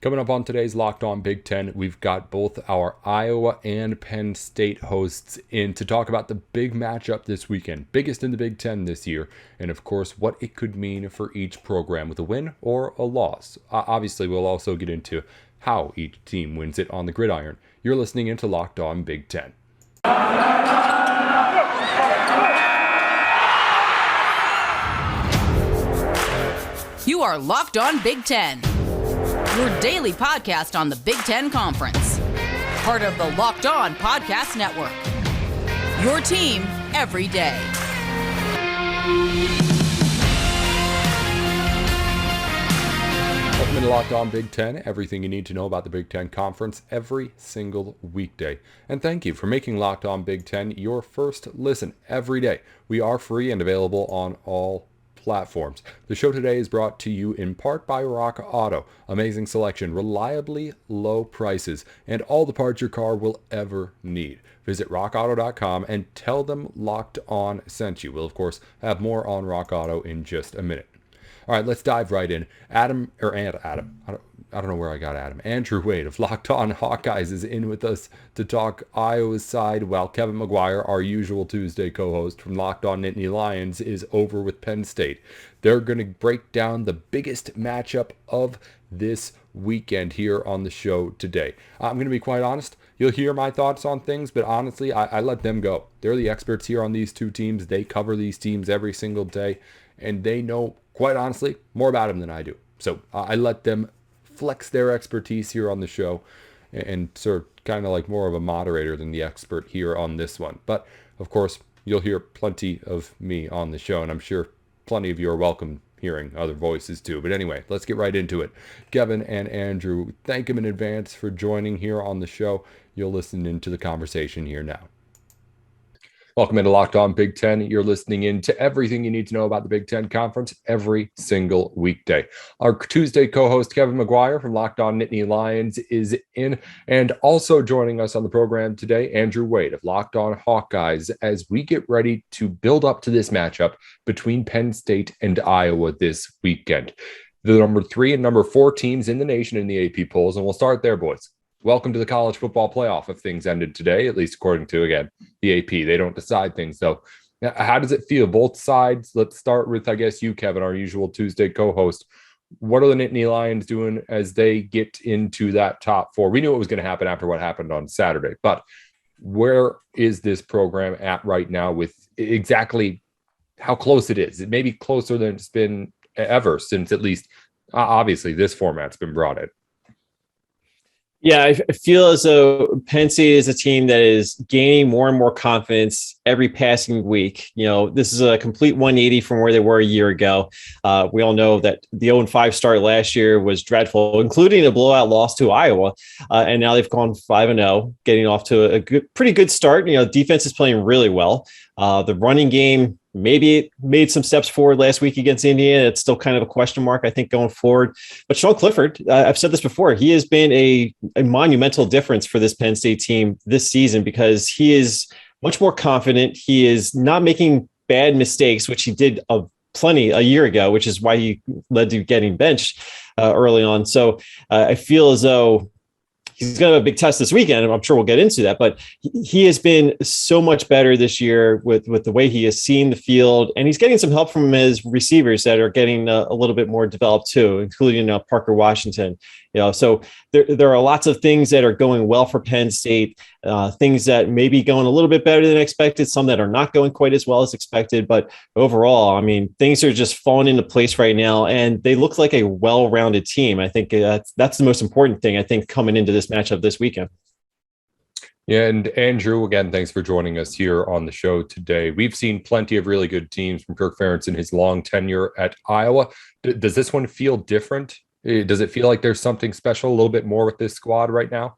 Coming up on today's Locked On Big Ten, we've got both our Iowa and Penn State hosts in to talk about the big matchup this weekend, biggest in the Big Ten this year, and of course what it could mean for each program with a win or a loss. Obviously, we'll also get into how each team wins it on the gridiron. You're listening into Locked On Big Ten. You are Locked On Big Ten, your daily podcast on the Big Ten Conference. Part of the Locked On Podcast Network. Your team every day. Welcome to Locked On Big Ten, everything you need to know about the Big Ten Conference every single weekday. And thank you for making Locked On Big Ten your first listen every day. We are free and available on all platforms. The show today is brought to you in part by Rock Auto. Amazing selection, reliably low prices, and all the parts your car will ever need. Visit rockauto.com and tell them Locked On sent you. We'll, of course, have more on Rock Auto in just a minute. All right, let's dive right in. Adam. I don't know where I got Adam. Andrew Wade of Locked On Hawkeyes is in with us to talk Iowa's side, while Kevin McGuire, our usual Tuesday co-host from Locked On Nittany Lions, is over with Penn State. They're going to break down the biggest matchup of this weekend here on the show today. I'm going to be quite honest. You'll hear my thoughts on things, but honestly, I let them go. They're the experts here on these two teams. They cover these teams every single day, and they know, quite honestly, more about them than I do. So I let them flex their expertise here on the show and serve kind of like more of a moderator than the expert here on this one. But of course, you'll hear plenty of me on the show, and I'm sure plenty of you are welcome hearing other voices too. But anyway, let's get right into it. Kevin and Andrew, thank them in advance for joining here on the show. You'll listen into the conversation here now. Welcome into Locked On Big Ten. You're listening in to everything you need to know about the Big Ten Conference every single weekday. Our Tuesday co-host, Kevin McGuire from Locked On Nittany Lions, is in. And also joining us on the program today, Andrew Wade of Locked On Hawkeyes, as we get ready to build up to this matchup between Penn State and Iowa this weekend. The number 3 and number 4 teams in the nation in the AP polls. And we'll start there, boys. Welcome to the college football playoff if things ended today, at least according to, again, the AP. They don't decide things, though. How does it feel? Both sides. Let's start with, I guess, you, Kevin, our usual Tuesday co-host. What are the Nittany Lions doing as they get into that top 4? We knew it was going to happen after what happened on Saturday, but where is this program at right now with exactly how close it is? It may be closer than it's been ever since, at least, obviously, this format's been brought in. Yeah, I feel as though Penn State is a team that is gaining more and more confidence every passing week. You know, this is a complete 180 from where they were a year ago. We all know that the 0-5 start last year was dreadful, including a blowout loss to Iowa. And now they've gone 5-0, getting off to a pretty good start. You know, defense is playing really well. The running game, maybe it made some steps forward last week against Indiana. It's still kind of a question mark, I think, going forward. But Sean Clifford, I've said this before, he has been a monumental difference for this Penn State team this season because he is much more confident. He is not making bad mistakes, which he did plenty a year ago, which is why he led to getting benched early on. So I feel as though he's going to have a big test this weekend, and I'm sure we'll get into that. But he has been so much better this year with the way he has seen the field, and he's getting some help from his receivers that are getting a little bit more developed too, including Parker Washington. You know, so there are lots of things that are going well for Penn State, things that may be going a little bit better than expected, some that are not going quite as well as expected. But overall, I mean, things are just falling into place right now, and they look like a well-rounded team. I think that's the most important thing, I think, coming into this matchup this weekend. Yeah, and Andrew, again, thanks for joining us here on the show today. We've seen plenty of really good teams from Kirk Ferentz in his long tenure at Iowa. Does this one feel different? Does it feel like there's something special, a little bit more with this squad right now?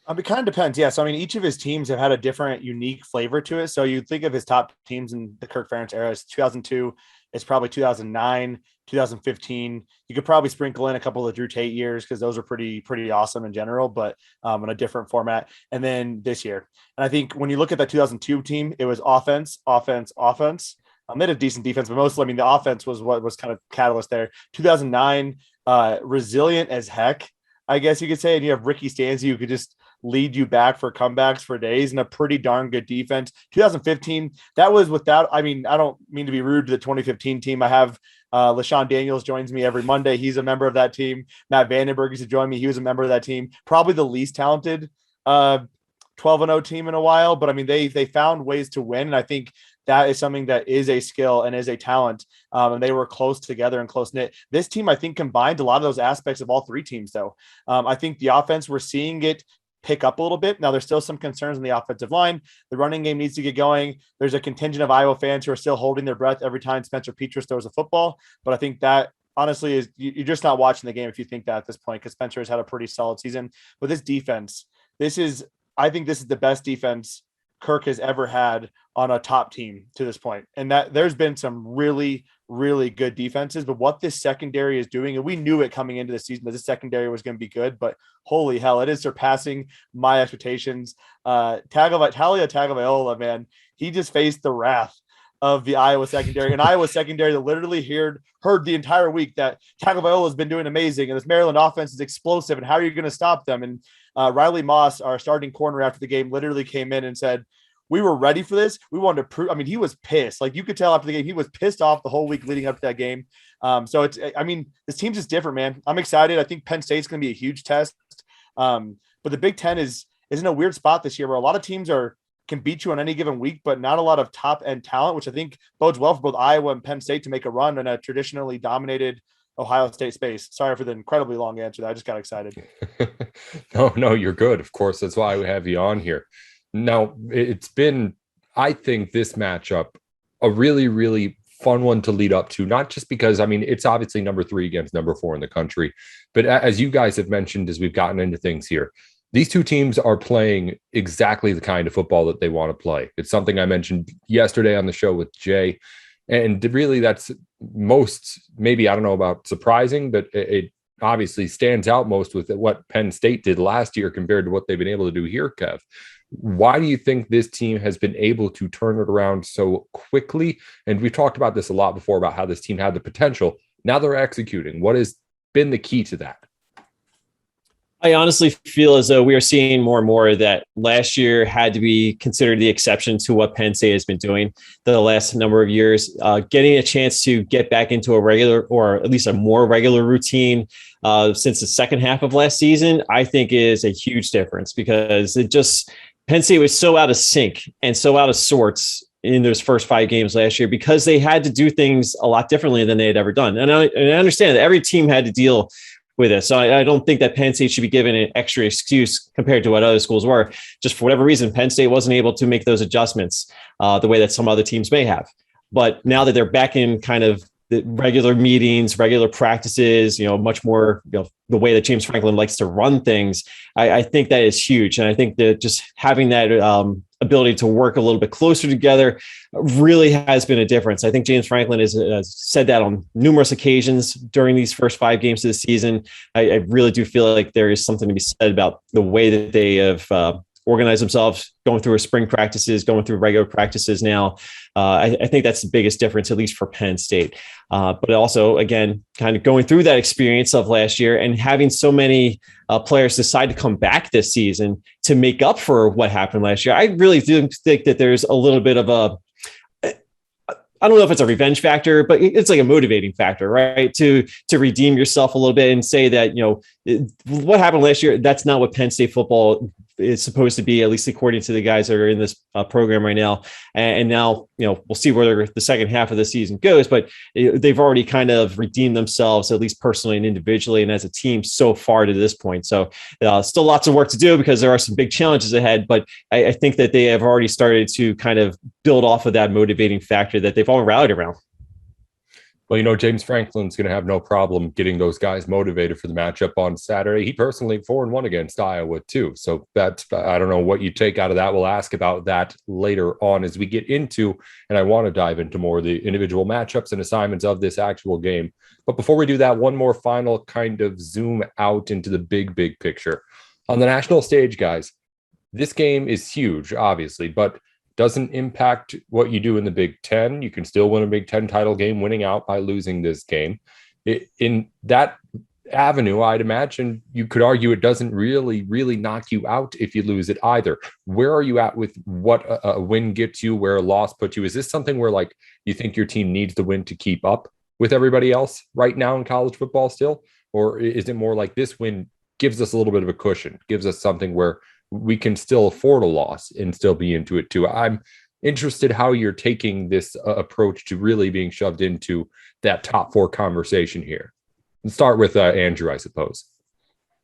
It kind of depends. Yeah. So, I mean, each of his teams have had a different, unique flavor to it. So you think of his top teams in the Kirk Ferentz era as 2002, it's probably 2009, 2015. You could probably sprinkle in a couple of Drew Tate years because those are pretty awesome in general, but in a different format. And then this year. And I think when you look at that 2002 team, it was offense. They had a decent defense, but mostly, I mean, the offense was what was kind of catalyst there. 2009, resilient as heck. I guess you could say, and you have Ricky Stanzi who could just lead you back for comebacks for days, and a pretty darn good defense. 2015, that was without, I mean, I don't mean to be rude to the 2015 team. I have LaShawn Daniels joins me every Monday. He's a member of that team. Matt Vandenberg used to join me. He was a member of that team. Probably the least talented 12-0 team in a while, but I mean, they found ways to win. And I think that is something that is a skill and is a talent. And they were close together and close knit. This team, I think, combined a lot of those aspects of all three teams, though. I think the offense, we're seeing it pick up a little bit. Now, there's still some concerns on the offensive line. The running game needs to get going. There's a contingent of Iowa fans who are still holding their breath every time Spencer Petras throws a football. But I think that honestly is you're just not watching the game if you think that at this point, because Spencer has had a pretty solid season. But this defense, I think this is the best defense Kirk has ever had on a top team to this point. And that there's been some really, really good defenses, but what this secondary is doing, and we knew it coming into the season that this secondary was going to be good, but holy hell, it is surpassing my expectations. Tagovailoa, man, he just faced the wrath of the Iowa secondary, and Iowa secondary that literally heard the entire week that Tagovailoa has been doing amazing, and this Maryland offense is explosive, and how are you going to stop them? And Riley Moss, our starting corner after the game, literally came in and said, we were ready for this. We wanted to prove, I mean, he was pissed. Like you could tell after the game, he was pissed off the whole week leading up to that game. So this team's just different, man. I'm excited. I think Penn State's going to be a huge test. But the Big Ten is in a weird spot this year where a lot of teams can beat you on any given week, but not a lot of top end talent, which I think bodes well for both Iowa and Penn State to make a run in a traditionally dominated Ohio State space. Sorry for the incredibly long answer. I just got excited. No, you're good. Of course, that's why we have you on here. Now, it's been, I think, this matchup a really, really fun one to lead up to, not just because, I mean, it's obviously number 3 against number 4 in the country, but as you guys have mentioned, as we've gotten into things here, these two teams are playing exactly the kind of football that they want to play. It's something I mentioned yesterday on the show with Jay, and really that's most, maybe, I don't know about surprising, but it obviously stands out most with what Penn State did last year compared to what they've been able to do here, Kev. Why do you think this team has been able to turn it around so quickly? And we've talked about this a lot before about how this team had the potential. Now they're executing. What has been the key to that? I honestly feel as though we are seeing more and more that last year had to be considered the exception to what Penn State has been doing the last number of years. Getting a chance to get back into a regular, or at least a more regular routine since the second half of last season, I think is a huge difference, because Penn State was so out of sync and so out of sorts in those first 5 games last year because they had to do things a lot differently than they had ever done. And I understand that every team had to deal with it. So I don't think that Penn State should be given an extra excuse compared to what other schools were. Just for whatever reason, Penn State wasn't able to make those adjustments the way that some other teams may have. But now that they're back in kind of the regular meetings, regular practices, much more, the way that James Franklin likes to run things, I think that is huge. And I think that just having that ability to work a little bit closer together really has been a difference. I think James Franklin has said that on numerous occasions during these first 5 games of the season. I really do feel like there is something to be said about the way that they have organized themselves, going through spring practices, going through regular practices now. I think that's the biggest difference, at least for Penn State. But also, again, kind of going through that experience of last year and having so many players decide to come back this season to make up for what happened last year. I really do think that there's a little bit of I don't know if it's a revenge factor, but it's like a motivating factor, right? To redeem yourself a little bit and say that, what happened last year, that's not what Penn State football is supposed to be, at least according to the guys that are in this program right now. And now, we'll see where the second half of the season goes, but they've already kind of redeemed themselves, at least personally and individually, and as a team so far to this point. So still lots of work to do because there are some big challenges ahead, but I think that they have already started to kind of build off of that motivating factor that they've all rallied around. Well, James Franklin's going to have no problem getting those guys motivated for the matchup on Saturday. He personally 4-1 against Iowa too. So that's, I don't know what you take out of that. We'll ask about that later on as we get into, and I want to dive into more of the individual matchups and assignments of this actual game. But before we do that, one more final kind of zoom out into the big picture. On the national stage, guys, this game is huge, obviously, but doesn't impact what you do in the Big Ten. You can still win a Big Ten title game winning out by losing this game. In that avenue, I'd imagine you could argue it doesn't really, really knock you out if you lose it either. Where are you at with what a win gets you, where a loss puts you? Is this something where like you think your team needs the win to keep up with everybody else right now in college football still? Or is it more like this win gives us a little bit of a cushion, gives us something where we can still afford a loss and still be into it too? I'm interested how you're taking this approach to really being shoved into that top 4 conversation here. Let's start with Andrew, I suppose.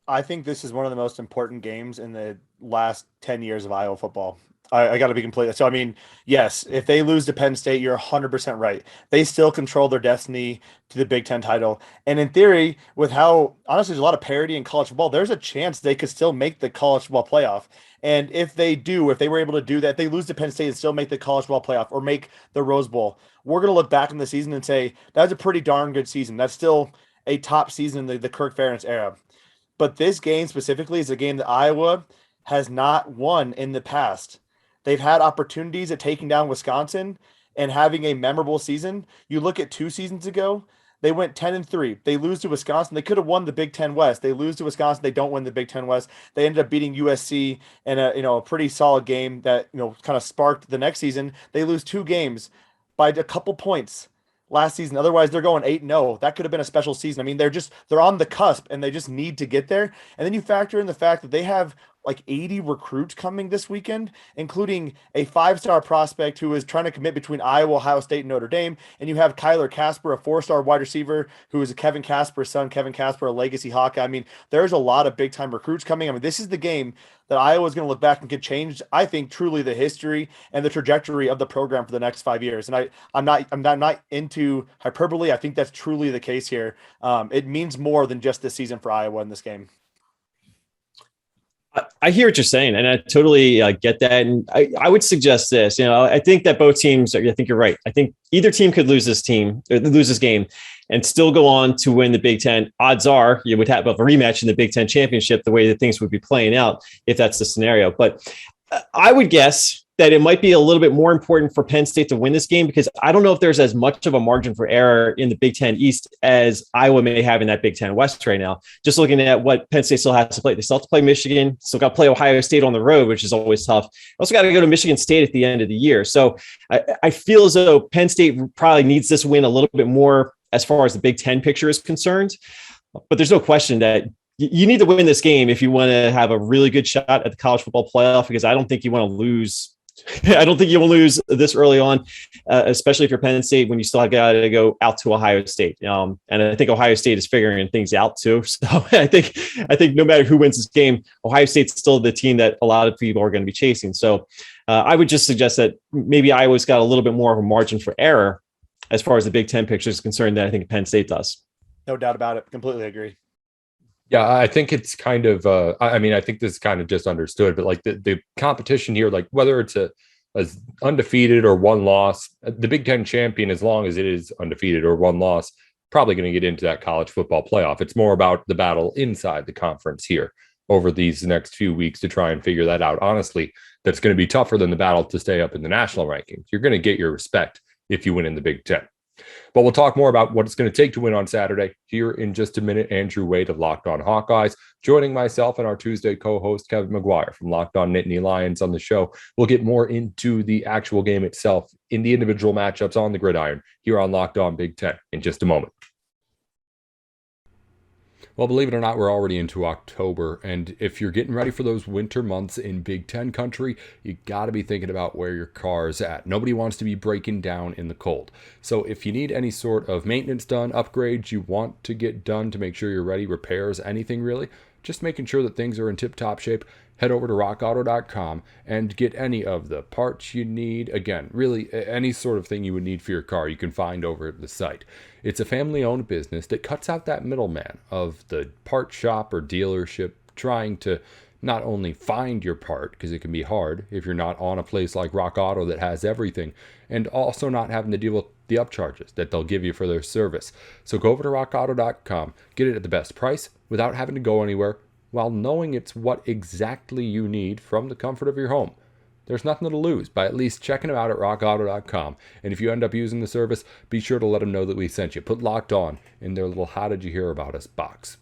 I think this is one of the most important games in the last 10 years of Iowa football. I got to be completely. So, I mean, yes, if they lose to Penn State, you're 100% right. They still control their destiny to the Big Ten title. And in theory, with how, honestly, there's a lot of parity in college football, there's a chance they could still make the college football playoff. And if they do, if they were able to do that, if they lose to Penn State and still make the college football playoff or make the Rose Bowl, we're going to look back in the season and say, that was a pretty darn good season. That's still a top season in the Kirk Ferentz era. But this game specifically is a game that Iowa has not won in the past. They've had opportunities at taking down Wisconsin and having a memorable season. You look at 2 seasons ago, they went 10-3. They lose to Wisconsin. They could have won the Big Ten West. They lose to Wisconsin. They don't win the Big Ten West. They ended up beating USC in a pretty solid game that kind of sparked the next season. They lose 2 games by a couple points last season. Otherwise, they're going 8-0. That could have been a special season. I mean, they're on the cusp and they just need to get there. And then you factor in the fact that they have like 80 recruits coming this weekend, including a 5-star prospect who is trying to commit between Iowa, Ohio State, and Notre Dame. And you have Kyler Casper, a 4-star wide receiver who is a Kevin Casper's son. Kevin Casper, a legacy Hawkeye. I mean, there's a lot of big-time recruits coming. I mean, this is the game that Iowa is going to look back and get changed, I think, truly the history and the trajectory of the program for the next 5 years. And I'm not into hyperbole. I think that's truly the case here. It means more than just this season for Iowa in this game. I hear what you're saying, and I totally get that. And I would suggest this. I think that both teams. I think you're right. I think either team could lose this game, and still go on to win the Big Ten. Odds are you would have a rematch in the Big Ten championship. The way that things would be playing out, if that's the scenario. But I would guess that it might be a little bit more important for Penn State to win this game, because I don't know if there's as much of a margin for error in the Big Ten East as Iowa may have in that Big Ten West right now. Just looking at what Penn State still has to play. They still have to play Michigan, still got to play Ohio State on the road, which is always tough. Also got to go to Michigan State at the end of the year. So I feel as though Penn State probably needs this win a little bit more as far as the Big Ten picture is concerned. But there's no question that you need to win this game if you want to have a really good shot at the college football playoff, because I don't think you want to lose. I don't think you will lose this early on, especially if you're Penn State, when you still got to go out to Ohio State. And I think Ohio State is figuring things out too. So I think no matter who wins this game, Ohio State's still the team that a lot of people are going to be chasing. So I would just suggest that maybe Iowa's got a little bit more of a margin for error as far as the Big Ten picture is concerned than I think Penn State does. No doubt about it. Completely agree. Yeah, I think it's kind of, I think this is kind of just understood, but like the competition here, like whether it's a undefeated or one loss, the Big Ten champion, as long as it is undefeated or one loss, probably going to get into that college football playoff. It's more about the battle inside the conference here over these next few weeks to try and figure that out. Honestly, that's going to be tougher than the battle to stay up in the national rankings. You're going to get your respect if you win in the Big Ten. But we'll talk more about what it's going to take to win on Saturday here in just a minute. Andrew Wade of Locked On Hawkeyes joining myself and our Tuesday co-host Kevin McGuire from Locked On Nittany Lions on the show. We'll get more into the actual game itself in the individual matchups on the gridiron here on Locked On Big Ten in just a moment. Well, believe it or not, we're already into October, and if you're getting ready for those winter months in Big Ten country, you got to be thinking about where your car is at. Nobody wants to be breaking down in the cold. So if you need any sort of maintenance done, upgrades you want to get done to make sure you're ready, repairs, anything really, just making sure that things are in tip-top shape, head over to rockauto.com and get any of the parts you need. Again, really any sort of thing you would need for your car, you can find over at the site. It's a family-owned business that cuts out that middleman of the part shop or dealership trying to not only find your part, because it can be hard if you're not on a place like Rock Auto that has everything, and also not having to deal with the upcharges that they'll give you for their service. So go over to rockauto.com, get it at the best price without having to go anywhere, while knowing it's what exactly you need from the comfort of your home. There's nothing to lose by at least checking them out at rockauto.com. And if you end up using the service, be sure to let them know that we sent you. Put Locked On in their little "How did you hear about us" box.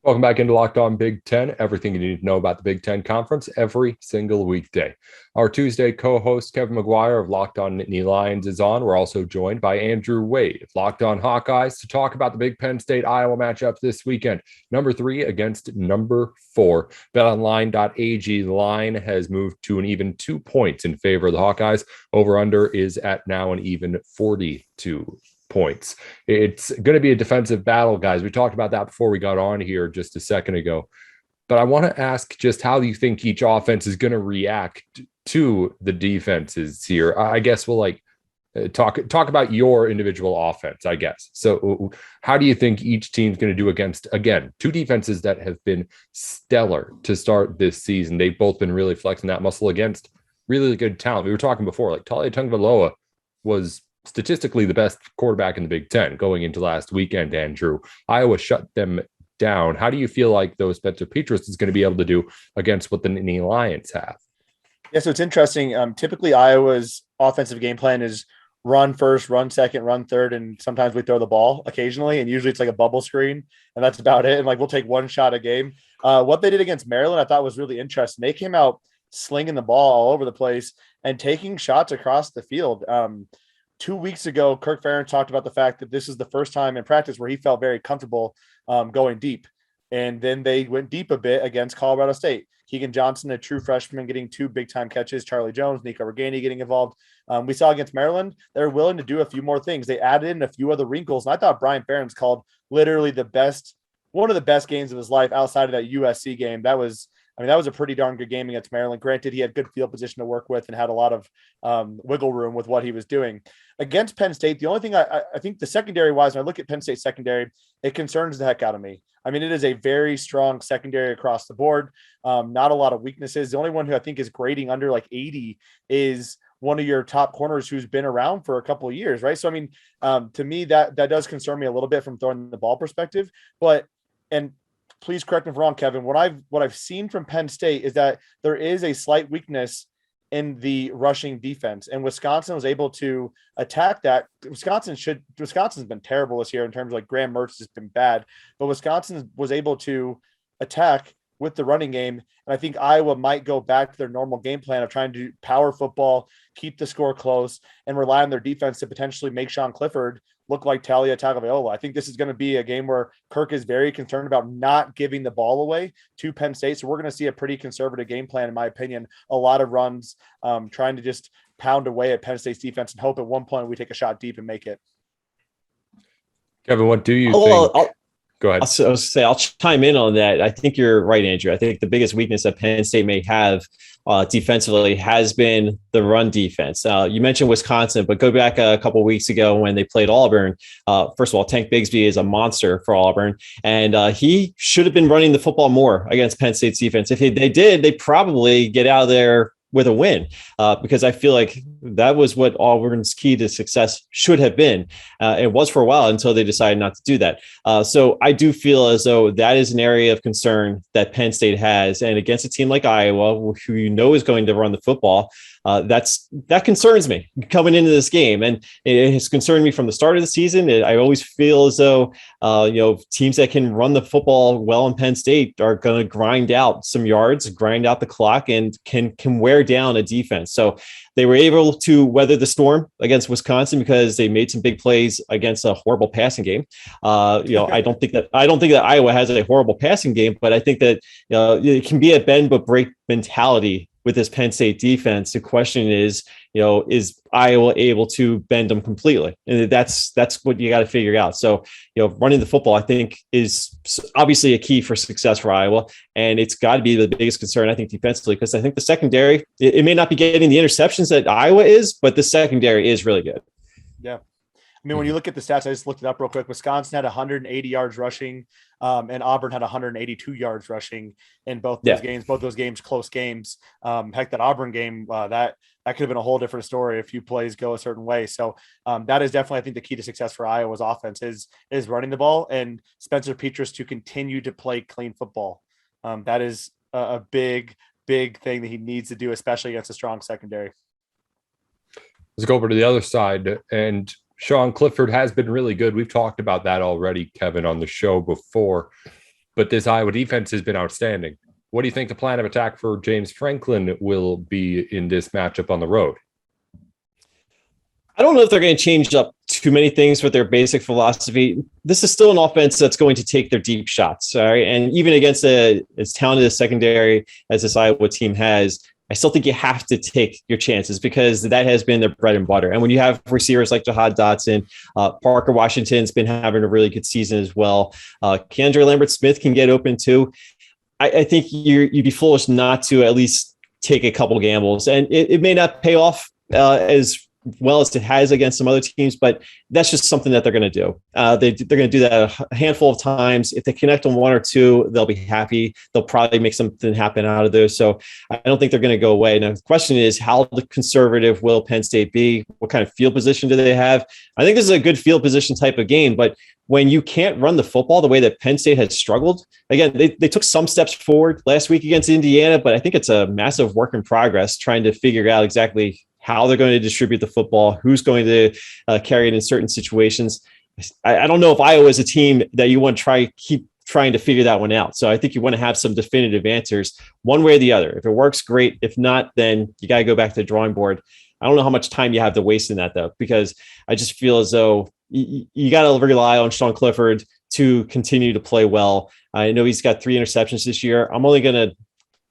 Welcome back into Locked On Big Ten. Everything you need to know about the Big Ten Conference every single weekday. Our Tuesday co-host Kevin McGuire of Locked On Nittany Lions is on. We're also joined by Andrew Wade of Locked On Hawkeyes to talk about the Big Penn State-Iowa matchup this weekend. Number 3 against number 4. BetOnline.ag line has moved to an even 2 points in favor of the Hawkeyes. Over-under is at now an even 42 points. It's going to be a defensive battle, guys. We talked about that before we got on here just a second ago. But I want to ask just how you think each offense is going to react to the defenses here. I guess we'll talk about your individual offense, I guess. So how do you think each team's going to do against, again, 2 defenses that have been stellar to start this season? They've both been really flexing that muscle against really good talent. We were talking before, like Talia Tungvaloa was statistically the best quarterback in the Big Ten going into last weekend, Andrew. Iowa shut them down. How do you feel like those Spencer Petras is going to be able to do against what the Nittany Lions have? Yeah, so it's interesting. Typically, Iowa's offensive game plan is run first, run second, run third, and sometimes we throw the ball occasionally, and usually it's like a bubble screen, and that's about it. And we'll take one shot a game. What they did against Maryland, I thought was really interesting. They came out slinging the ball all over the place and taking shots across the field. 2 weeks ago, Kirk Ferentz talked about the fact that this is the first time in practice where he felt very comfortable going deep. And then they went deep a bit against Colorado State. Keegan Johnson, a true freshman, getting 2 big-time catches. Charlie Jones, Nico Reganey getting involved. We saw against Maryland, they're willing to do a few more things. They added in a few other wrinkles. And I thought Brian Ferentz called literally one of the best games of his life outside of that USC game. That was a pretty darn good game against Maryland. Granted, he had good field position to work with and had a lot of wiggle room with what he was doing. Against Penn State, the only thing I think the secondary-wise, when I look at Penn State secondary, it concerns the heck out of me. I mean, it is a very strong secondary across the board. Not a lot of weaknesses. The only one who I think is grading under 80 is one of your top corners who's been around for a couple of years, right? So, I mean, to me, that does concern me a little bit from throwing the ball perspective. And please correct me if I'm wrong, Kevin. What I've seen from Penn State is that there is a slight weakness in the rushing defense, and Wisconsin was able to attack that. Wisconsin's been terrible this year in terms of Graham Mertz has been bad, but Wisconsin was able to attack with the running game. And I think Iowa might go back to their normal game plan of trying to do power football, keep the score close, and rely on their defense to potentially make Sean Clifford look like Talia Tagovailoa. I think this is going to be a game where Kirk is very concerned about not giving the ball away to Penn State. So we're going to see a pretty conservative game plan, in my opinion. A lot of runs, trying to just pound away at Penn State's defense and hope at one point we take a shot deep and make it. Kevin, what do you think? Go ahead. I'll chime in on that. I think you're right, Andrew. I think the biggest weakness that Penn State may have defensively has been the run defense. You mentioned Wisconsin, but go back a couple of weeks ago when they played Auburn. First of all, Tank Bigsby is a monster for Auburn, and he should have been running the football more against Penn State's defense. If they did, they probably get out of there with a win, because I feel like that was what Auburn's key to success should have been. It was for a while until they decided not to do that. So I do feel as though that is an area of concern that Penn State has. And against a team like Iowa, who is going to run the football, that concerns me coming into this game. And it has concerned me from the start of the season. I always feel as though, teams that can run the football well in Penn State are going to grind out some yards, grind out the clock, and can wear down a defense. So they were able to weather the storm against Wisconsin because they made some big plays against a horrible passing game. I don't think that Iowa has a horrible passing game, but I think that it can be a bend but break mentality with this Penn State defense. The question is Iowa able to bend them completely? And that's what you got to figure out. So, running the football, I think, is obviously a key for success for Iowa. And it's got to be the biggest concern, I think, defensively, because I think the secondary, it may not be getting the interceptions that Iowa is, but the secondary is really good. Yeah. I mean, when you look at the stats, I just looked it up real quick. Wisconsin had 180 yards rushing, and Auburn had 182 yards rushing in both those games. Both those games, close games. Heck, that Auburn game, that could have been a whole different story if few plays go a certain way. So that is definitely, I think, the key to success for Iowa's offense is running the ball and Spencer Petras to continue to play clean football. That is a big thing that he needs to do, especially against a strong secondary. Let's go over to the other side, and Sean Clifford has been really good. We've talked about that already, Kevin, on the show before. but this Iowa defense has been outstanding. What do you think the plan of attack for James Franklin will be in this matchup on the road? I don't know if they're going to change up too many things with their basic philosophy. This is still an offense that's going to take their deep shots. All right. And even against as talented a secondary as this Iowa team has, I still think you have to take your chances because that has been their bread and butter. And when you have receivers like Jahad Dotson, Parker Washington's been having a really good season as well. Keandre Lambert-Smith can get open too. I think you'd be foolish not to at least take a couple gambles. And it may not pay off as well as it has against some other teams, but that's just something that they're going to do. They're going to do that a handful of times. If they connect on one or two, they'll be happy. They'll probably make something happen out of those. So I don't think they're going to go away. Now the question is, how conservative will Penn State be? What kind of field position do they have? I think this is a good field position type of game, but when you can't run the football the way that Penn State has struggled, again, they took some steps forward last week against Indiana, but I think it's a massive work in progress trying to figure out exactly how they're going to distribute the football, who's going to carry it in certain situations. I don't know if Iowa is a team that you want to keep trying to figure that one out. So I think you want to have some definitive answers one way or the other. If it works, great. If not, then you got to go back to the drawing board. I don't know how much time you have to waste in that, though, because I just feel as though you got to rely on Sean Clifford to continue to play well. I know he's got 3 interceptions this year. I'm only going to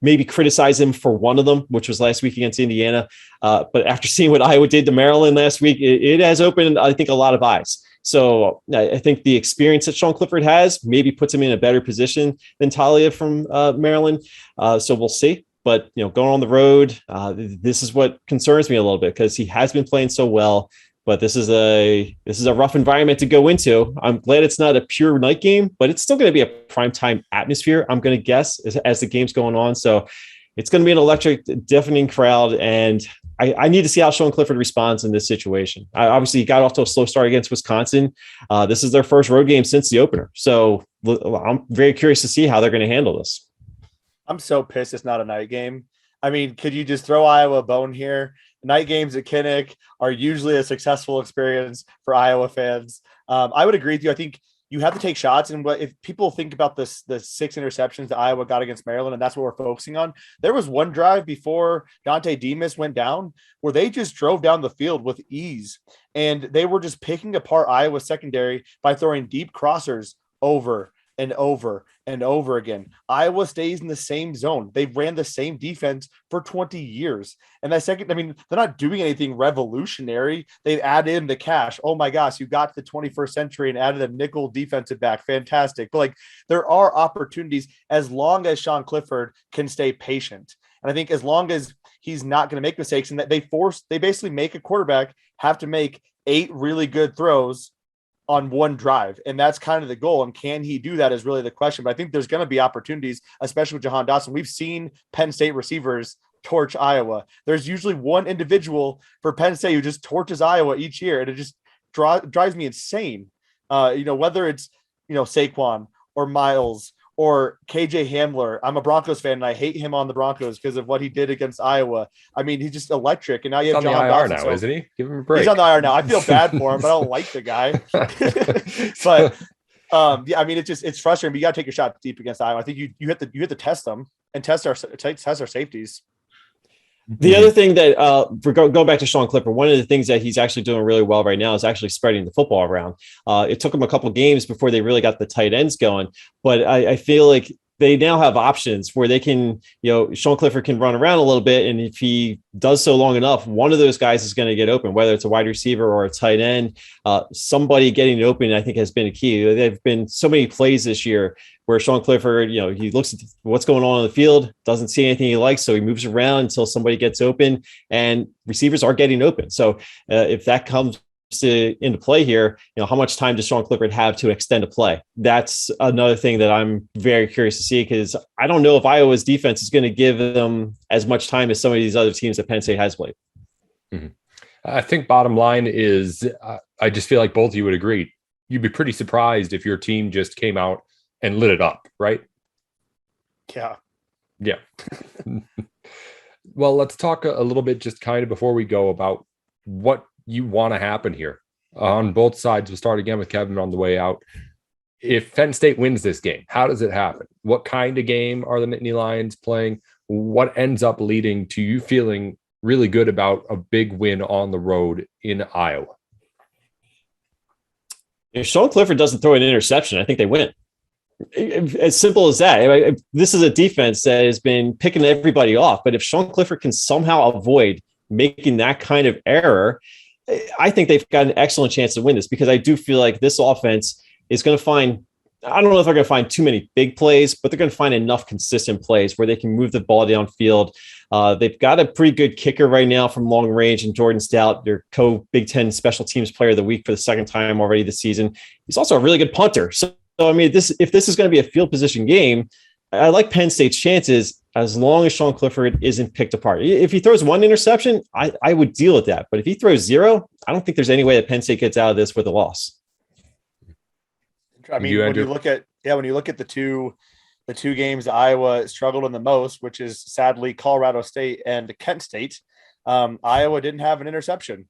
maybe criticize him for one of them, which was last week against Indiana. But after seeing what Iowa did to Maryland last week, it has opened, I think, a lot of eyes. So I think the experience that Sean Clifford has maybe puts him in a better position than Talia from Maryland. So we'll see. But, going on the road, this is what concerns me a little bit because he has been playing so well. But this is a rough environment to go into. I'm glad it's not a pure night game, but it's still going to be a primetime atmosphere, I'm going to guess, as the game's going on. So it's going to be an electric, deafening crowd. And I need to see how Sean Clifford responds in this situation. Obviously, he got off to a slow start against Wisconsin. This is their first road game since the opener. So I'm very curious to see how they're going to handle this. I'm so pissed it's not a night game. I mean, could you just throw Iowa a bone here? Night games at Kinnick are usually a successful experience for Iowa fans. I would agree with you. I think you have to take shots. And if people think about the 6 interceptions that Iowa got against Maryland, and that's what we're focusing on, there was one drive before Dante Demas went down where they just drove down the field with ease. And they were just picking apart Iowa secondary by throwing deep crossers over and over and over again. Iowa stays in the same zone. They ran the same defense for 20 years. And that second, they're not doing anything revolutionary. They've added in the cash. Oh my gosh, you got to the 21st century and added a nickel defensive back. Fantastic. But there are opportunities as long as Sean Clifford can stay patient. And I think as long as he's not going to make mistakes and that they basically make a quarterback have to make 8 really good throws on one drive. And that's kind of the goal. And can he do that is really the question. But I think there's going to be opportunities, especially with Jahad Dotson. We've seen Penn State receivers torch Iowa. There's usually one individual for Penn State who just torches Iowa each year. And it just drives me insane. Whether it's, Saquon or Miles or KJ Hamler. I'm a Broncos fan and I hate him on the Broncos because of what he did against Iowa. I mean, he's just electric. And now you have John Dotson now, isn't he? Give him a break. He's on the IR now. I feel bad for him, but I don't like the guy. But it's frustrating. But you got to take your shot deep against Iowa. I think you have to test them and test our safeties. The other thing that going back to Sean Clifford, one of the things that he's actually doing really well right now is actually spreading the football around. It took him a couple of games before they really got the tight ends going, but I feel like they now have options where they can, Sean Clifford can run around a little bit. And if he does so long enough, one of those guys is going to get open, whether it's a wide receiver or a tight end. Somebody getting open, I think, has been a key. There have been so many plays this year where Sean Clifford, he looks at what's going on the field, doesn't see anything he likes. So he moves around until somebody gets open and receivers are getting open. So if that comes into play here, how much time does Sean Clifford have to extend a play? That's another thing that I'm very curious to see, because I don't know if Iowa's defense is going to give them as much time as some of these other teams that Penn State has played. Mm-hmm. I think bottom line is I just feel like both of you would agree. You'd be pretty surprised if your team just came out and lit it up, right? Yeah. Well, let's talk a little bit just kind of before we go about what you want to happen here on both sides. We'll start again with Kevin on the way out. if Penn State wins this game, how does it happen? What kind of game are the Nittany Lions playing? What ends up leading to you feeling really good about a big win on the road in Iowa? If Sean Clifford doesn't throw an interception, I think they win. As simple as that. This is a defense that has been picking everybody off, but if Sean Clifford can somehow avoid making that kind of error, I think they've got an excellent chance to win this, because I do feel like this offense is going to find, I don't know if they're going to find too many big plays, but they're going to find enough consistent plays where they can move the ball downfield. They've got a pretty good kicker right now from long range, and Jordan Stout, their co-Big Ten Special Teams Player of the Week for the second time already this season. He's also a really good punter. So I mean, if this is going to be a field position game, I like Penn State's chances as long as Sean Clifford isn't picked apart. If he throws one interception, I would deal with that. But if he throws zero, I don't think there's any way that Penn State gets out of this with a loss. I mean, when you look at the two games Iowa struggled in the most, which is sadly Colorado State and Kent State, Iowa didn't have an interception.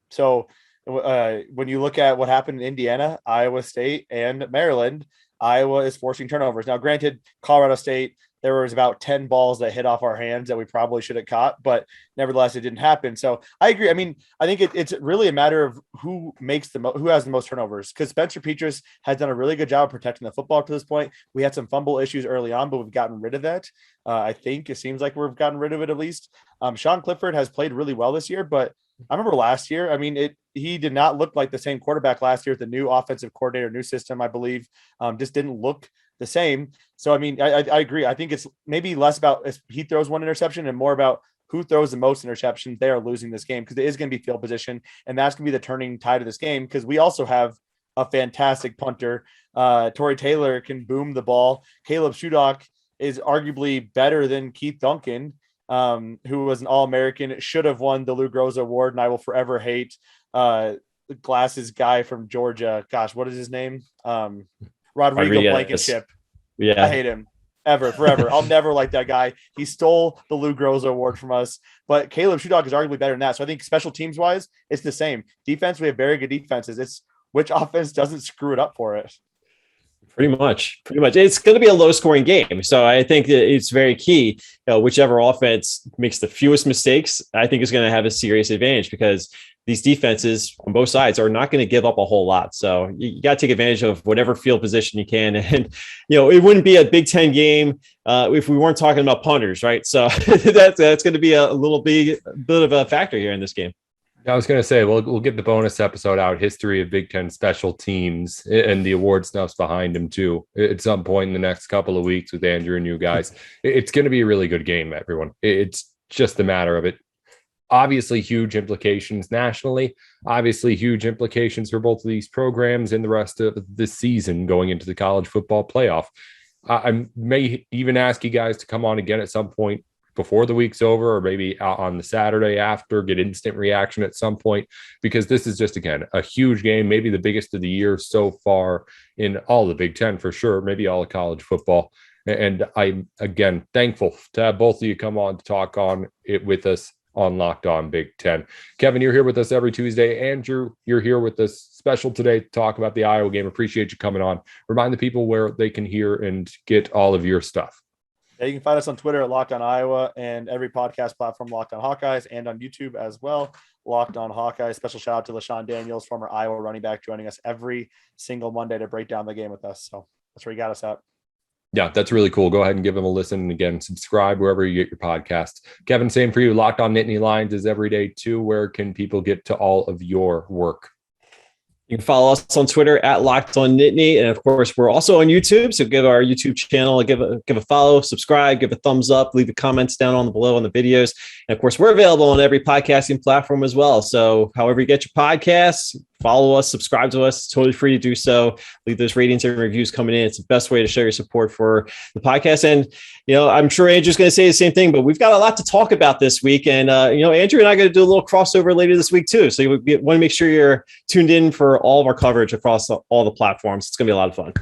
So when you look at what happened in Indiana, Iowa State, and Maryland, Iowa is forcing turnovers. Now, granted, Colorado State, there was about 10 balls that hit off our hands that we probably should have caught, but nevertheless, it didn't happen. So I agree. I mean, I think it's really a matter of who has the most turnovers, because Spencer Petras has done a really good job of protecting the football to this point. We had some fumble issues early on, but we've gotten rid of that. I think it seems like we've gotten rid of it at least. Sean Clifford has played really well this year, but I remember last year, I mean, he did not look like the same quarterback last year with the new offensive coordinator, new system, I believe. Just didn't look the same. So, I mean, I agree. I think it's maybe less about if he throws one interception and more about who throws the most interceptions. They are losing this game, because it is going to be field position, and that's going to be the turning tide of this game, because we also have a fantastic punter. Torrey Taylor can boom the ball. Caleb Shudock is arguably better than Keith Duncan, who was an All-American, should have won the Lou Groza Award, and I will forever hate the glasses guy from Georgia. Gosh, what is his name? Rodrigo Blankenship. Yeah. I hate him forever. I'll never like that guy. He stole the Lou Groza Award from us, but Caleb Shudock is arguably better than that. So I think special teams wise, it's the same. Defense, we have very good defenses. It's which offense doesn't screw it up for it. Pretty much. It's going to be a low scoring game. So I think that it's very key. Whichever offense makes the fewest mistakes, I think is going to have a serious advantage, because these defenses on both sides are not going to give up a whole lot. So you got to take advantage of whatever field position you can. And, it wouldn't be a Big Ten game if we weren't talking about punters, right? So that's going to be a bit of a factor here in this game. I was going to say, we'll get the bonus episode out, history of Big Ten special teams, and the award stuffs behind them too, at some point in the next couple of weeks with Andrew and you guys. It's going to be a really good game, everyone. It's just a matter of it. Obviously, huge implications nationally, obviously huge implications for both of these programs and the rest of the season going into the college football playoff. I may even ask you guys to come on again at some point before the week's over, or maybe on the Saturday after, get instant reaction at some point, because this is just, again, a huge game, maybe the biggest of the year so far in all the Big Ten for sure, maybe all of college football. And I'm, again, thankful to have both of you come on to talk on it with us on Locked On Big Ten. Kevin, you're here with us every Tuesday. Andrew, you're here with us special today to talk about the Iowa game. Appreciate you coming on. Remind the people where they can hear and get all of your stuff. Yeah, you can find us on Twitter at Locked On Iowa, and every podcast platform, Locked On Hawkeyes, and on YouTube as well, Locked On Hawkeyes. Special shout out to LaShawn Daniels, former Iowa running back, joining us every single Monday to break down the game with us. So that's where you got us at. Yeah, that's really cool. Go ahead and give them a listen. And again, subscribe wherever you get your podcasts. Kevin, same for you. Locked On Nittany Lions is every day too. Where can people get to all of your work? You can follow us on Twitter at Locked On Nittany. And of course, we're also on YouTube. So give our YouTube channel, give a follow, subscribe, give a thumbs up, leave the comments down below on the videos. And of course, we're available on every podcasting platform as well. So however you get your podcasts, follow us, subscribe to us. It's totally free to do so. Leave those ratings and reviews coming in. It's the best way to show your support for the podcast. And, I'm sure Andrew's going to say the same thing, but we've got a lot to talk about this week. And, Andrew and I are going to do a little crossover later this week too. So you want to make sure you're tuned in for all of our coverage across all the platforms. It's going to be a lot of fun.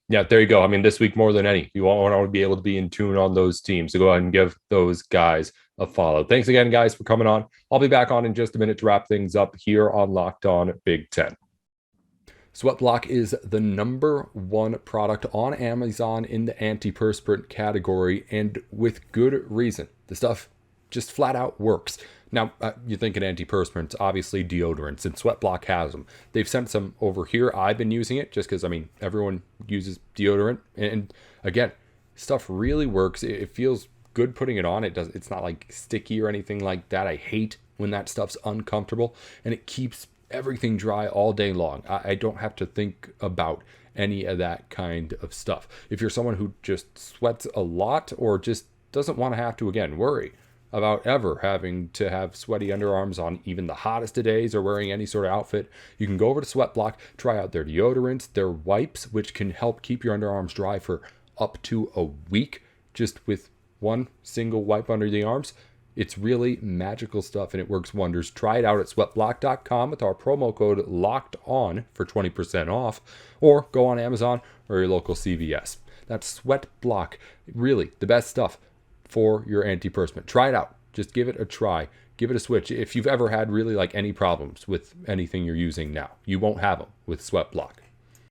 Yeah, there you go. I mean, this week more than any, you want to be able to be in tune on those teams. So go ahead and give those guys a follow. Thanks again, guys, for coming on. I'll be back on in just a minute to wrap things up here on Locked On Big Ten. Sweatblock is the #1 product on Amazon in the antiperspirant category, and with good reason. The stuff just flat out works. Now, you're thinking antiperspirants, obviously deodorants, and Sweatblock has them. They've sent some over here. I've been using it just because, everyone uses deodorant. And again, stuff really works. It feels good putting it on. It's not like sticky or anything like that. I hate when that stuff's uncomfortable, and it keeps everything dry all day long. I don't have to think about any of that kind of stuff. If you're someone who just sweats a lot or just doesn't want to have to, again, worry about ever having to have sweaty underarms on even the hottest of days or wearing any sort of outfit, you can go over to Sweatblock, try out their deodorants, their wipes, which can help keep your underarms dry for up to a week just with one single wipe under the arms. It's really magical stuff, and it works wonders. Try it out at sweatblock.com with our promo code LOCKEDON for 20% off, or go on Amazon or your local CVS. That's Sweatblock. Really, the best stuff for your antiperspirant. Try it out. Just give it a try. Give it a switch. If you've ever had really any problems with anything you're using now, you won't have them with Sweatblock.